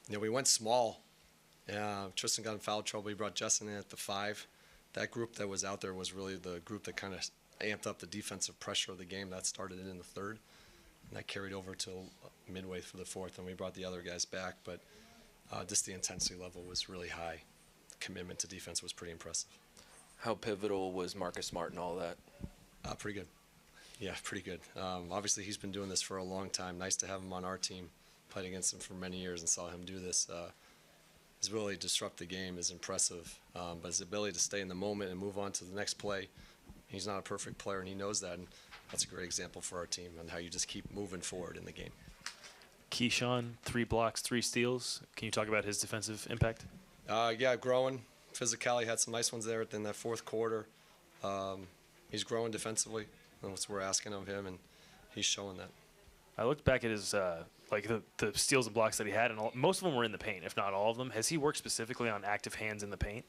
We went small. Tristan got in foul trouble. We brought Justin in at the 5. That group that was out there was really the group that kind of amped up the defensive pressure of the game. That started in the 3rd, and that carried over till midway through the 4th, and we brought the other guys back. But just the intensity level was really high. The commitment to defense was pretty impressive. How pivotal was Marcus Smart and all that? Pretty good. Yeah, pretty good. Obviously, he's been doing this for a long time. Nice to have him on our team. Played against him for many years and saw him do this. His ability to disrupt the game is impressive, but his ability to stay in the moment and move on to the next play, he's not a perfect player, and he knows that, and that's a great example for our team and how you just keep moving forward in the game. Keyshawn, 3 blocks, 3 steals. Can you talk about his defensive impact? Yeah, growing. Physicality had some nice ones there in that 4th quarter. He's growing defensively. That's what we're asking of him, and he's showing that. I looked back at his the steals and blocks that he had, and most of them were in the paint, if not all of them. Has he worked specifically on active hands in the paint?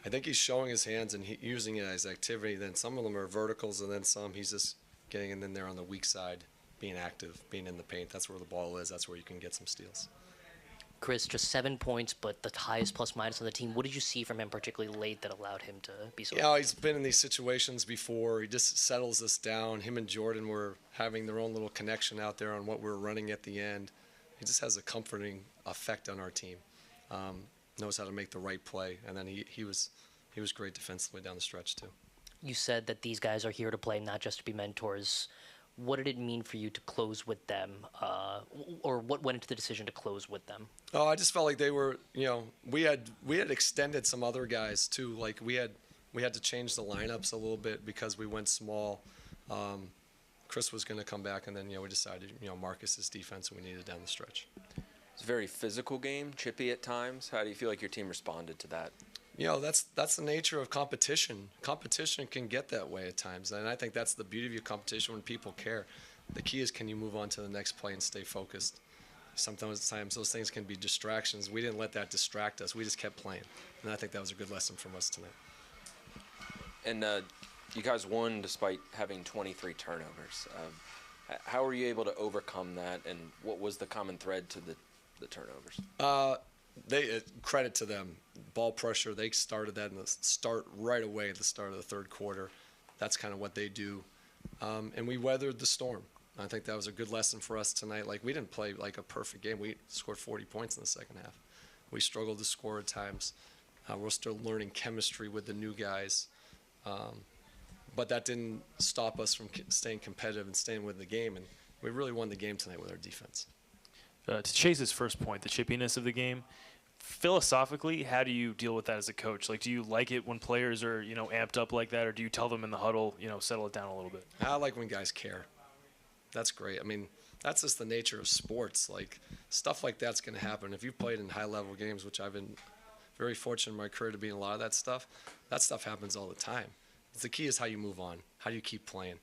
I think he's showing his hands and using it as activity. Then some of them are verticals, and then some he's just getting in there on the weak side, being active, being in the paint. That's where the ball is. That's where you can get some steals. Chris, just 7 points, but the highest plus-minus on the team. What did you see from him particularly late that allowed him to be so? Yeah, he's been in these situations before. He just settles us down. Him and Jordan were having their own little connection out there on what we're running at the end. He just has a comforting effect on our team. Knows how to make the right play, and then he was great defensively down the stretch too. You said that these guys are here to play, not just to be mentors. What did it mean for you to close with them, or what went into the decision to close with them? Oh, I just felt like they were, we had extended some other guys too. Like we had to change the lineups a little bit because we went small. Chris was going to come back, and then we decided, Marcus's defense, and we needed down the stretch. It's a very physical game, chippy at times. How do you feel like your team responded to that? That's the nature of competition. Competition can get that way at times, and I think that's the beauty of your competition when people care. The key is, can you move on to the next play and stay focused? Sometimes those things can be distractions. We didn't let that distract us. We just kept playing, and I think that was a good lesson from us tonight. And you guys won despite having 23 turnovers. How were you able to overcome that, and what was the common thread to the turnovers? Credit to them. Ball pressure, they started that in the start right away at the start of the 3rd quarter. That's kind of what they do. And we weathered the storm. I think that was a good lesson for us tonight. Like, we didn't play like a perfect game. We scored 40 points in the 2nd half. We struggled to score at times. We're still learning chemistry with the new guys. But that didn't stop us from staying competitive and staying with the game. And we really won the game tonight with our defense. To Chase's first point, the chippiness of the game, philosophically, how do you deal with that as a coach? Like, do you like it when players are, amped up like that, or do you tell them in the huddle, settle it down a little bit? I like when guys care. That's great. I mean, that's just the nature of sports. Like, stuff like that's going to happen. If you've played in high-level games, which I've been very fortunate in my career to be in a lot of that stuff happens all the time. The key is how you move on. How do you keep playing?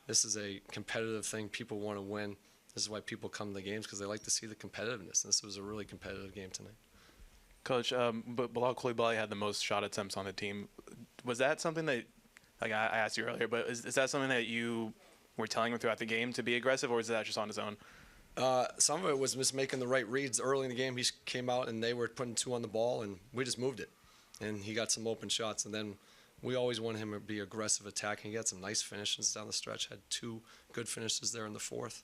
This is a competitive thing. People want to win. This is why people come to the games, because they like to see the competitiveness. This was a really competitive game tonight. Coach, Bilal Coulibaly had the most shot attempts on the team. Was that something that, like I asked you earlier, but is that something that you were telling him throughout the game to be aggressive, or is that just on his own? Some of it was just making the right reads. Early in the game, he came out and they were putting 2 on the ball, and we just moved it. And he got some open shots. And then we always wanted him to be aggressive attacking. He got some nice finishes down the stretch, had 2 good finishes there in the 4th.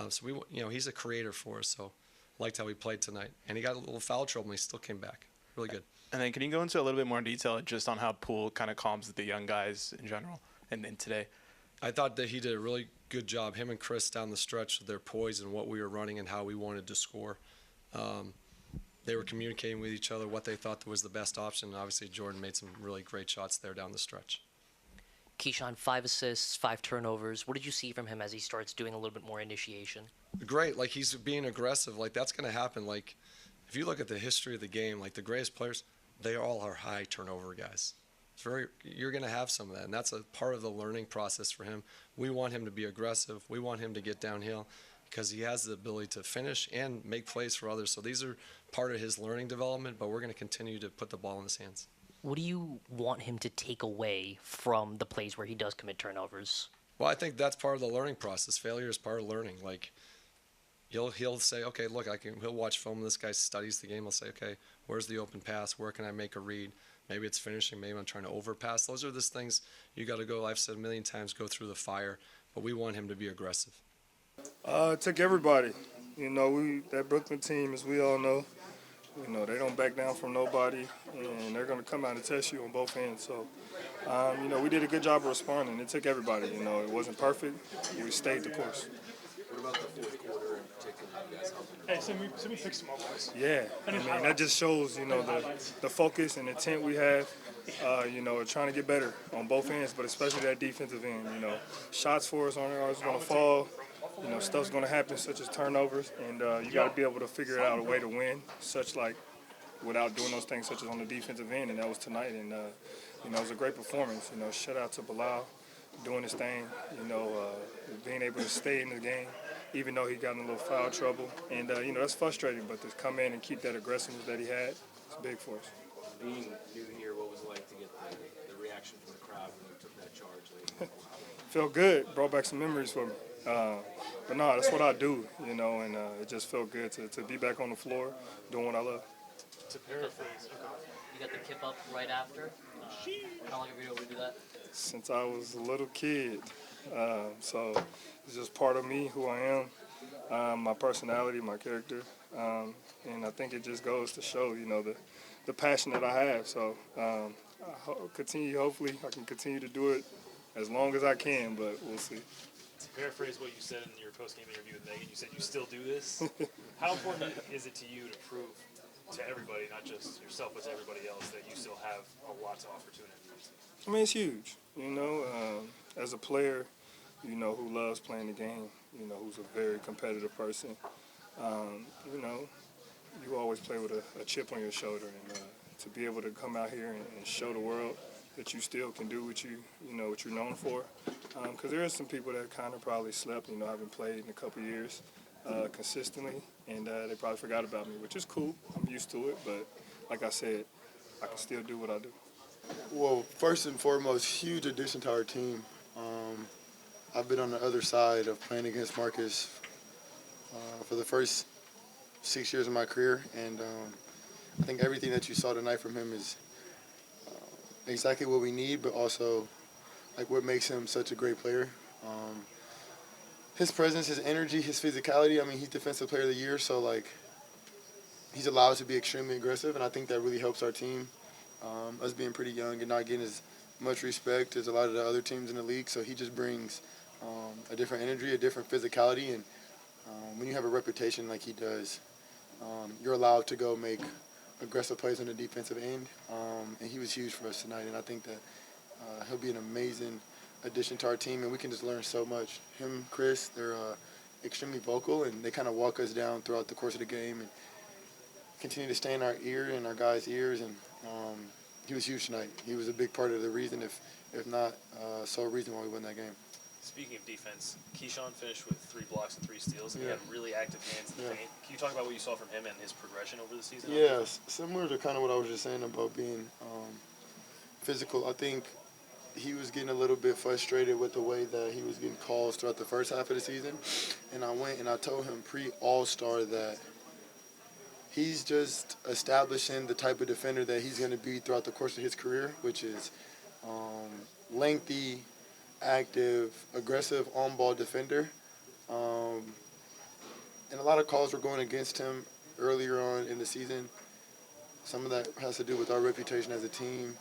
So he's a creator for us, so liked how he played tonight. And he got a little foul trouble, and he still came back. Really good. And then can you go into a little bit more detail just on how Poole kind of calms the young guys in general and today? I thought that he did a really good job, him and Chris down the stretch, with their poise and what we were running and how we wanted to score. They were communicating with each other what they thought was the best option. And obviously, Jordan made some really great shots there down the stretch. Keyshawn, 5 assists, 5 turnovers. What did you see from him as he starts doing a little bit more initiation? Great. Like, he's being aggressive. Like, that's going to happen. Like, if you look at the history of the game, like, the greatest players, they all are high turnover guys. You're going to have some of that, and that's a part of the learning process for him. We want him to be aggressive. We want him to get downhill because he has the ability to finish and make plays for others. So these are part of his learning development, but we're going to continue to put the ball in his hands. What do you want him to take away from the plays where he does commit turnovers? Well, I think that's part of the learning process. Failure is part of learning. Like, he'll say, okay, look, he'll watch film. This guy studies the game. He'll say, okay, where's the open pass? Where can I make a read? Maybe it's finishing. Maybe I'm trying to overpass. Those are the things you got to go. I've said a million times, go through the fire. But we want him to be aggressive. It took everybody. You know, that Brooklyn team, as we all know, you know, they don't back down from nobody, and they're going to come out and test you on both ends. So, you know, we did a good job of responding. It took everybody. You know, it wasn't perfect. We stayed the course. What about the fourth quarter in particular? You guys helping? Hey, send me fix some more boys. Yeah, I mean, that just shows, you know, the focus and intent we have, you know, trying to get better on both ends, but especially that defensive end. You know, shots for us aren't always going to fall. You know, stuff's going to happen, such as turnovers, and you got to be able to figure out a way to win, without doing those things, such as on the defensive end, and that was tonight. And, you know, it was a great performance. You know, shout out to Bilal doing his thing, you know, being able to stay in the game, even though he got in a little foul trouble. And, you know, that's frustrating, but to come in and keep that aggressiveness that he had, it's big for us. Being new here, what was it like to get the reaction from the crowd when you took that charge late? Felt good, brought back some memories for me. But no, that's what I do, you know, and it just felt good to be back on the floor doing what I love. To paraphrase, You got the kip up right after. How long have you been able to do that? Since I was a little kid. So it's just part of me, who I am, my personality, my character. And I think it just goes to show, you know, the passion that I have. So hopefully I can continue to do it as long as I can, but we'll see. To paraphrase what you said in your post-game interview with Megan, you said you still do this. How important is it to you to prove to everybody, not just yourself, but to everybody else, that you still have a lot to offer to an NBA? I mean, it's huge. You know, as a player, you know, who loves playing the game, you know, who's a very competitive person, you know, you always play with a chip on your shoulder. And to be able to come out here and show the world that you still can do what you know, what you're known for. Because there are some people that kind of probably slept, you know, haven't played in a couple years consistently, and they probably forgot about me, which is cool. I'm used to it, but like I said, I can still do what I do. Well, first and foremost, huge addition to our team. I've been on the other side of playing against Marcus for the first 6 years of my career, and I think everything that you saw tonight from him is exactly what we need, but also like what makes him such a great player. His presence, his energy, his physicality. I mean, he's Defensive Player of the Year, so like he's allowed to be extremely aggressive, and I think that really helps our team. Us being pretty young and not getting as much respect as a lot of the other teams in the league, so he just brings a different energy, a different physicality, and when you have a reputation like he does, you're allowed to go make aggressive plays on the defensive end, and he was huge for us tonight, and I think that he'll be an amazing addition to our team, and we can just learn so much. Him, Chris, they're extremely vocal, and they kind of walk us down throughout the course of the game and continue to stay in our ear and our guys' ears, and he was huge tonight. He was a big part of the reason, if not sole reason why we won that game. Speaking of defense, Keyshawn finished with 3 blocks and 3 steals, and he Yeah. had really active hands in the paint. Can you talk about what you saw from him and his progression over the season? Yes, similar to kind of what I was just saying about being physical. I think he was getting a little bit frustrated with the way that he was getting calls throughout the first half of the season. And I went and I told him pre-All-Star that he's just establishing the type of defender that he's going to be throughout the course of his career, which is lengthy, active, aggressive on-ball defender. And a lot of calls were going against him earlier on in the season. Some of that has to do with our reputation as a team.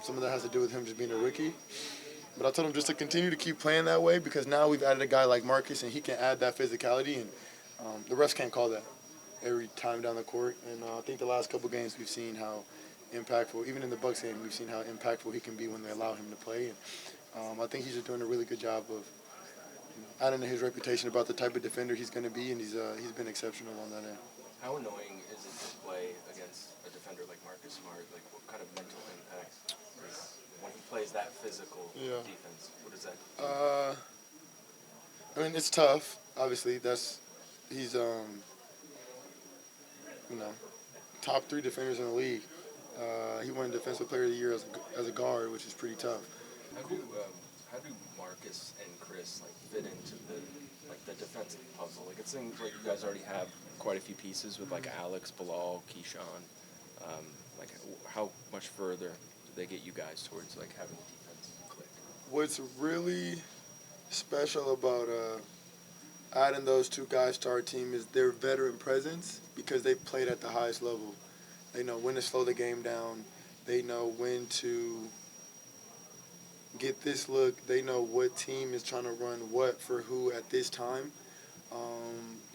Some of that has to do with him just being a rookie. But I told him just to continue to keep playing that way, because now we've added a guy like Marcus, and he can add that physicality, and the refs can't call that every time down the court. And I think the last couple games we've seen how impactful, even in the Bucks game, we've seen how impactful he can be when they allow him to play. And I think he's just doing a really good job of adding to his reputation about the type of defender he's going to be, and he's been exceptional on that end. How annoying is it to play against a defender like Marcus Smart? Like, what kind of mental impact is when he plays that physical defense? What does that do? I mean, it's tough. Obviously, he's top 3 defenders in the league. He won Defensive Player of the Year as a guard, which is pretty tough. how do Marcus and Chris fit into the defensive puzzle? It seems like you guys already have quite a few pieces with Alex, Bilal, Keyshawn. How much further do they get you guys towards having the defense click? What's really special about adding those two guys to our team is their veteran presence because they played at the highest level. They know when to slow the game down. They know when to get this look. They know what team is trying to run what for who at this time.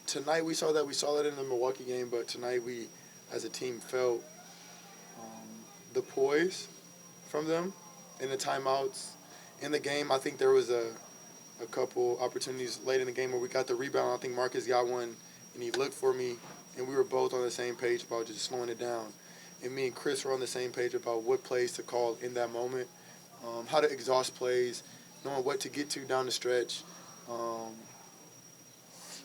Tonight we saw that. We saw that in the Milwaukee game, but tonight we, as a team, felt the poise from them in the timeouts. In the game, I think there was a couple opportunities late in the game where we got the rebound. I think Marcus got one, and he looked for me, and we were both on the same page about just slowing it down. And me and Chris were on the same page about what plays to call in that moment, how to exhaust plays, knowing what to get to down the stretch.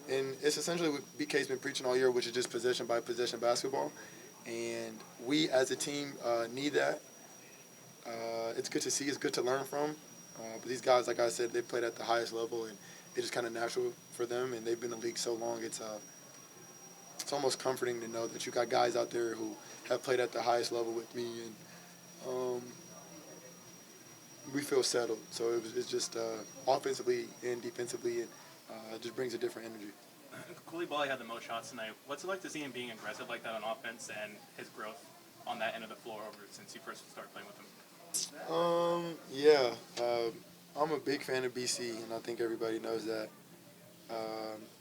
And it's essentially what BK's been preaching all year, which is just possession-by-possession basketball. And we, as a team, need that. It's good to see. It's good to learn from. But these guys, like I said, they played at the highest level, and it's just kind of natural for them. And they've been in the league so long, it's almost comforting to know that you got guys out there who have played at the highest level with me, and we feel settled. So it's just offensively and defensively, it just brings a different energy. 𝗙𝗢𝗟𝗟𝗢𝗪 had the most shots tonight. What's it like to see him being aggressive like that on offense and his growth on that end of the floor since you first started playing with him? I'm a big fan of BC, and I think everybody knows that.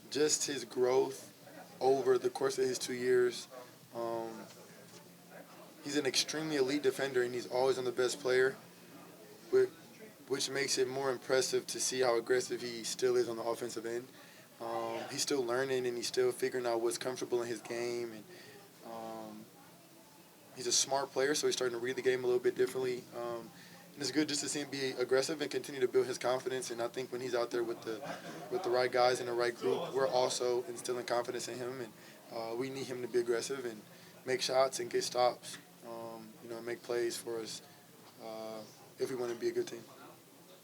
Just his growth over the course of his 2 years. He's an extremely elite defender, and he's always on the best player, which makes it more impressive to see how aggressive he still is on the offensive end. He's still learning, and he's still figuring out what's comfortable in his game. And he's a smart player, so he's starting to read the game a little bit differently. And it's good just to see him be aggressive and continue to build his confidence. And I think when he's out there with the right guys in the right group, we're also instilling confidence in him. And we need him to be aggressive and make shots and get stops, and make plays for us if we want to be a good team.